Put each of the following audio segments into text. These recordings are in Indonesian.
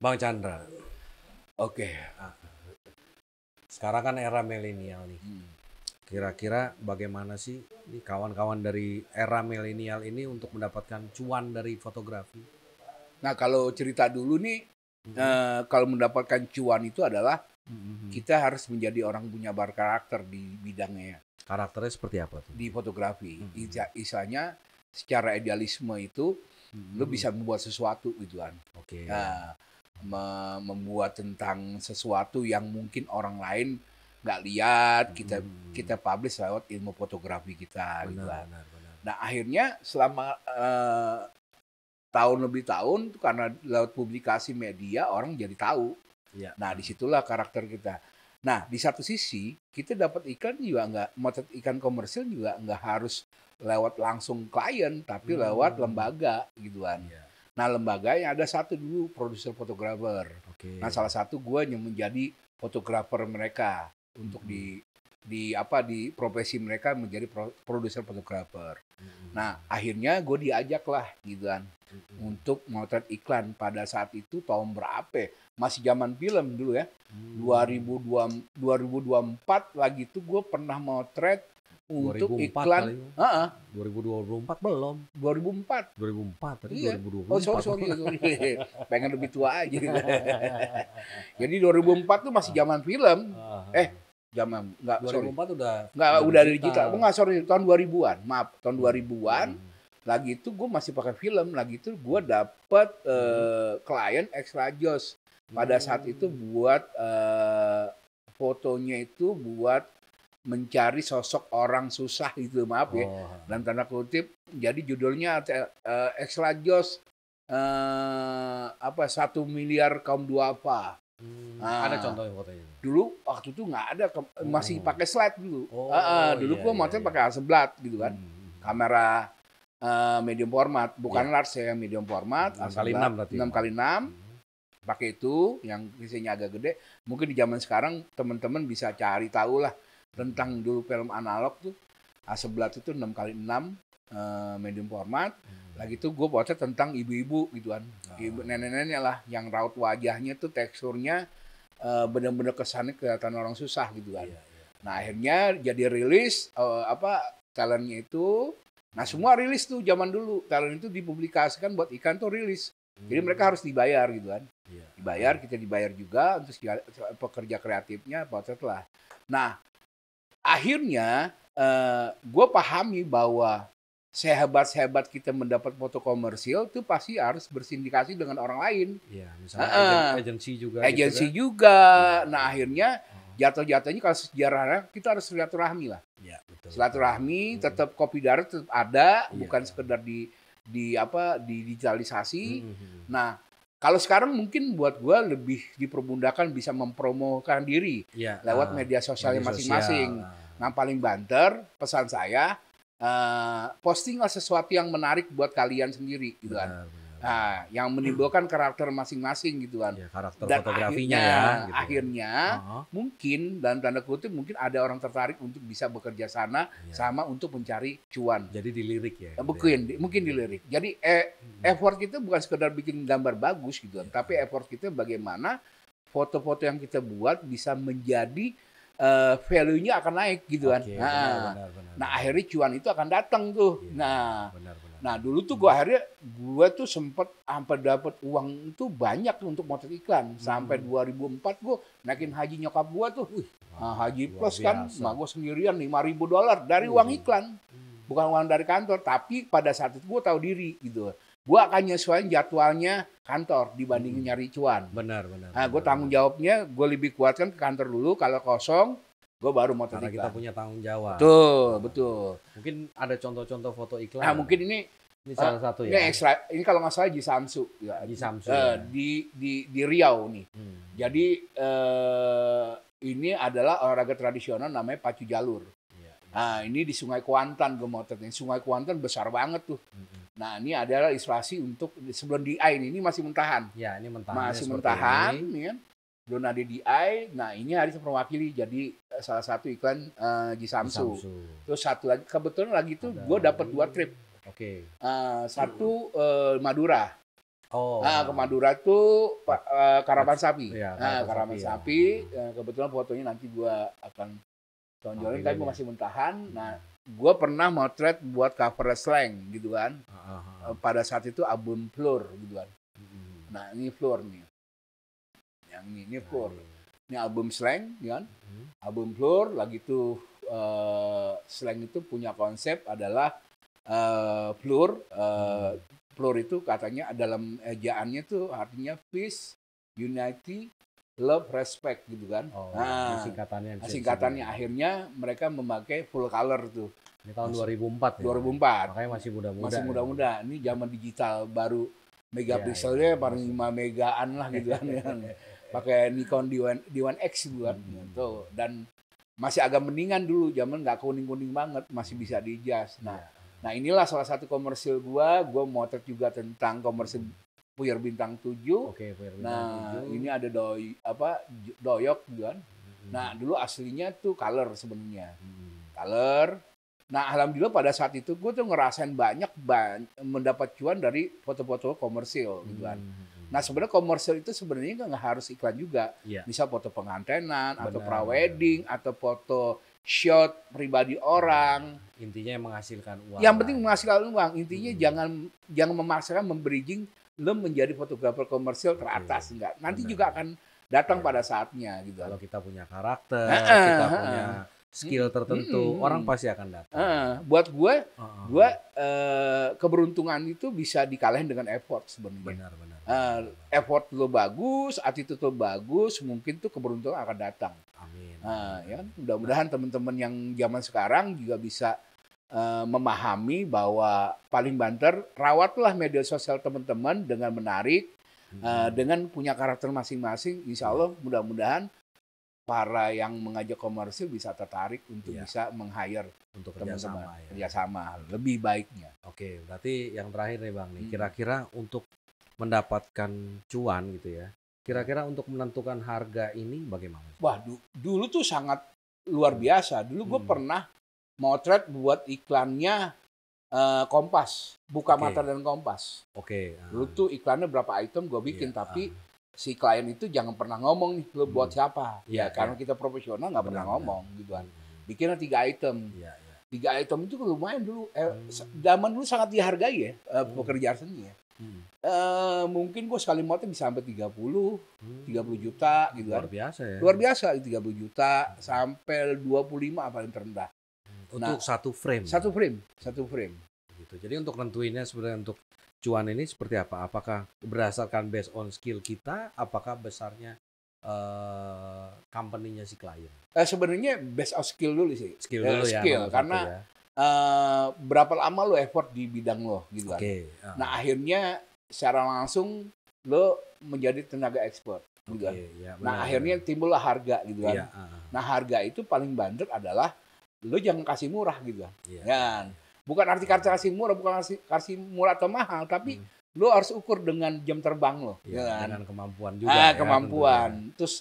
Bang Chandra, Oke. sekarang kan era milenial nih. Hmm. Kira-kira bagaimana sih nih kawan-kawan dari era milenial ini untuk mendapatkan cuan dari fotografi? Nah, kalau cerita dulu nih, kalau mendapatkan cuan itu adalah kita harus menjadi orang punya berkarakter di bidangnya, Karakternya seperti apa tuh? di fotografi. Istilahnya secara idealisme itu lo bisa membuat sesuatu gitu kan. Oke. Nah, membuat tentang sesuatu yang mungkin orang lain nggak lihat, kita publish lewat ilmu fotografi kita gitu kan. Benar. Nah, akhirnya selama tahun lebih tahun tuh karena lewat publikasi media orang jadi tahu. Iya. Nah, disitulah karakter kita. Nah, di satu sisi kita dapat iklan juga nggak, motret ikan komersil juga nggak harus lewat langsung klien, tapi lewat lembaga gitu kan. Iya. Nah, lembaganya ada satu dulu produser fotografer. Oke. Nah, salah satu gue yang menjadi fotografer mereka untuk di profesi mereka menjadi produser fotografer. Nah, akhirnya gue diajak lah gitu kan untuk motret iklan pada saat itu tahun berapa? Masih zaman film dulu ya. 2024 lagi itu gue pernah motret untuk 2004 iklan. kali. 2024 belum. 2004. 2004 tadi Iya. 2024. Oh, sorry. Pengen lebih tua aja. Jadi 2004 tuh masih zaman film. Zaman enggak 2004 udah digital. Enggak, sorry, tahun 2000-an. Maaf, tahun 2000-an. Lagi itu gue masih pakai film. Lagi itu gue dapet klien Extra Joss. Pada saat itu buat fotonya itu buat mencari sosok orang susah gitu, maaf ya. Dan tanda kutip, jadi judulnya Extra Joss 1 miliar kaum duafa. Ada contohnya fotonya? Dulu waktu itu nggak ada, masih pakai slide dulu. Dulu gue motor pakai Hasselblad gitu kan. Kamera medium format, bukan large ya, medium format. 6x6 berarti. 6x6. Pakai itu yang isinya agak gede. Mungkin di zaman sekarang teman-teman bisa cari tahu lah tentang dulu film analog tuh. Hasselblad itu 6x6 medium format. Lagi itu gue potret tentang ibu-ibu gitu kan. Ibu nenek-nenek lah yang raut wajahnya tuh teksturnya benar-benar kesannya kelihatan orang susah gitu kan. Nah, akhirnya jadi rilis talentnya itu. Nah, semua rilis tuh zaman dulu. Talent itu dipublikasikan buat ikan tuh rilis. Jadi mereka harus dibayar gitu kan. Dibayar, kita dibayar juga untuk pekerja kreatifnya, potret lah. Nah, akhirnya gue pahami bahwa sehebat-sehebat kita mendapat foto komersil itu pasti harus bersindikasi dengan orang lain. Iya, misalnya agensi juga. Agensi gitu juga. Nah, akhirnya jatuh-jatuhnya kalau sejarahnya kita harus silaturahmi lah. Iya, betul. Silaturahmi, tetap kopi darat tetap ada, bukan sekedar di digitalisasi. Nah, kalau sekarang mungkin buat gue lebih dipermudahkan bisa mempromokan diri lewat media sosialnya masing-masing. Nah, paling banter pesan saya, postinglah sesuatu yang menarik buat kalian sendiri gitu kan. Nah, yang menimbulkan karakter masing-masing gitu kan. Karakter dan fotografinya gitu. Akhirnya mungkin dalam tanda kutip mungkin ada orang tertarik untuk bisa bekerja sana sama untuk mencari cuan. Jadi dilirik ya. Mungkin dilirik. Jadi effort kita bukan sekedar bikin gambar bagus gitu kan, tapi effort kita bagaimana foto-foto yang kita buat bisa menjadi value-nya akan naik gitu kan. Benar. Nah, akhirnya cuan itu akan datang tuh. Nah, dulu tuh gue tuh sempet sampai dapat uang itu banyak tuh untuk motret iklan. Sampai 2004 gue naikin haji nyokap gue tuh. Haji plus kan, nah gue sendirian $5.000 dari uang iklan. Bukan uang dari kantor, tapi pada saat itu gue tahu diri gitu. Gue akan nyesuaiin jadwalnya kantor dibandingin nyari cuan. Benar. Nah, gue tanggung jawabnya, gue lebih kuatkan ke kantor dulu. Kalau kosong, gue baru motret iklan. Karena kita punya tanggung jawab. Betul. Mungkin ada contoh-contoh foto iklan. Nah, mungkin ini salah satu ya. Ini kalau nggak salah di Samsu. Di Samsu. Di Riau nih. Jadi ini adalah olahraga tradisional namanya pacu jalur. Nah, ini di Sungai Kuantan gue motretnya. Sungai Kuantan besar banget tuh. Nah, ini adalah ilustrasi untuk sebelum DI ini masih mentahan. Ya, ini mentahan. Masih mentahan, nih kan. Belum ada DI. Nah, ini harus mewakili jadi salah satu iklan di Samsu. Terus satu lagi, kebetulan lagi itu gue dapat 2 trip. Oke. Satu Madura. Oh. Ke Madura tuh karapan sapi. Iya, Karapan ya. sapi. Kebetulan fotonya nanti gua akan tonjolin, tapi Tampilin ya. masih mentahan. Nah, gua pernah motret buat cover Slang gitu kan. Pada saat itu album Floor gitu kan. Nah, ini Floor nih. Yang ini Floor. Ini album Slang, ya kan? Album Floor, lagi tuh Slang itu punya konsep adalah Floor. Floor itu katanya dalam ejaannya tuh artinya peace, unity, love, respect gitu kan. Nah, singkatannya akhirnya mereka memakai full color tuh. Ini tahun 2004 ya. 2004. Makanya masih muda-muda. Masih muda-muda. Ya. Ini zaman digital baru, megapikselnya paling 5 megaan lah gitu kan. Pakai Nikon D1X gitu kan. Tuh. Dan masih agak mendingan dulu, zaman nggak kuning-kuning banget, masih bisa di-adjust. Nah, inilah salah satu komersil gua motret juga tentang komersil Puyer Bintang 7. Oke, Puyer Bintang 7. Nah, ini ada doyok gitu kan. Nah, dulu aslinya tuh color sebenarnya. Color. Nah, alhamdulillah pada saat itu gue tuh ngerasain banyak mendapat cuan dari foto-foto komersil gitu kan. Nah, sebenarnya komersil itu sebenarnya nggak harus iklan juga. Misal foto pengantenan, atau prawedding, atau foto shot pribadi orang. Intinya menghasilkan uang. Yang penting menghasilkan uang. Intinya jangan memaksakan membridging lo menjadi fotografer komersil teratas, enggak. Nanti juga akan datang pada saatnya gitu. Kalau kita punya karakter, kita punya skill tertentu, orang pasti akan datang. Buat gue keberuntungan itu bisa dikalahin dengan effort sebenarnya. Benar. Effort lo bagus, attitude lo bagus, mungkin tuh keberuntungan akan datang. Amin. Ya, mudah-mudahan teman-teman yang zaman sekarang juga bisa memahami bahwa paling banter, rawatlah media sosial teman-teman dengan menarik, dengan punya karakter masing-masing. Insya Allah mudah-mudahan para yang mengajak komersil bisa tertarik untuk bisa meng-hire untuk teman-teman kerjasama lebih baiknya. Oke, berarti yang terakhir nih Bang nih, kira-kira untuk mendapatkan cuan gitu ya, kira-kira untuk menentukan harga ini bagaimana? Wah, dulu tuh sangat luar biasa. Dulu gue pernah motret buat iklannya Kompas, Buka Mata dan Kompas. Dulu tuh iklannya berapa item gue bikin, tapi si klien itu jangan pernah ngomong nih lo buat siapa. Karena kita profesional nggak pernah ngomong gitu kan. Bikinnya 3 item. 3 item itu lumayan dulu. Zaman dulu sangat dihargai ya pekerjaan seni ya. Mungkin gue sekali motret bisa sampai 30 juta gitu kan. Luar biasa ya. Luar biasa 30 juta sampai 25 paling terendah. Untuk satu frame. Satu frame. Gitu. Jadi untuk nentuinnya sebenarnya untuk cuan ini seperti apa? Apakah berdasarkan based on skill kita? Apakah besarnya company-nya si klien? Sebenarnya based on skill dulu sih. Skill dulu ya. Skill, karena berapa lama lo effort di bidang lo gitu kan. Nah akhirnya secara langsung lo menjadi tenaga expert gitu kan. Nah akhirnya timbullah harga gitu kan. Nah harga itu paling bandel adalah lo jangan kasih murah gitu kan. Bukan arti kasih murah, bukan kasih murah atau mahal, tapi lo harus ukur dengan jam terbang lo. Dengan kemampuan juga. Kemampuan. Terus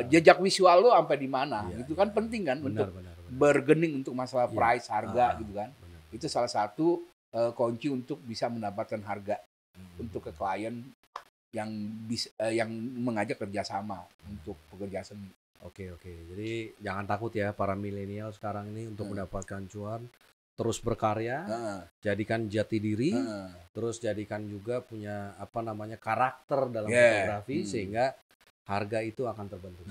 jejak visual lo sampai di mana. Itu kan penting kan untuk bergening untuk masalah price, harga gitu kan. Itu salah satu kunci untuk bisa mendapatkan harga untuk ke klien yang mengajak kerjasama untuk pekerja seni. Oke. Jadi jangan takut ya para milenial sekarang ini untuk mendapatkan cuan, terus berkarya, jadikan jati diri, terus jadikan juga punya karakter dalam fotografi sehingga harga itu akan terbentuk.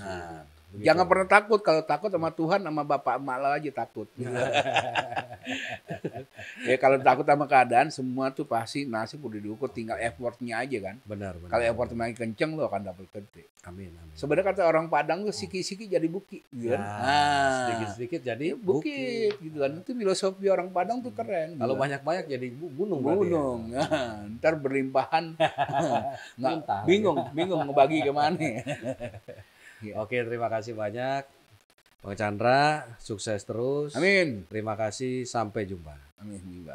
Jangan pernah takut. Kalau takut sama Tuhan, sama bapak emak lo aja takut. Kalau takut sama keadaan, semua tuh pasti nasib udah diukur, tinggal effortnya aja kan. Benar. Kalau effort makin kenceng, lo akan dapat gede. Amin. Sebenarnya kata orang Padang tuh siki-siki jadi bukit, gitu kan. Sedikit-sedikit jadi bukit, gitu kan. Itu filosofi orang Padang tuh keren. Kalau banyak-banyak jadi gunung. Gunung. Ntar berlimpahan, bingung ngebagi kemana. Oke, terima kasih banyak Bang Chandra, sukses terus. Amin. Terima kasih, sampai jumpa. Amin.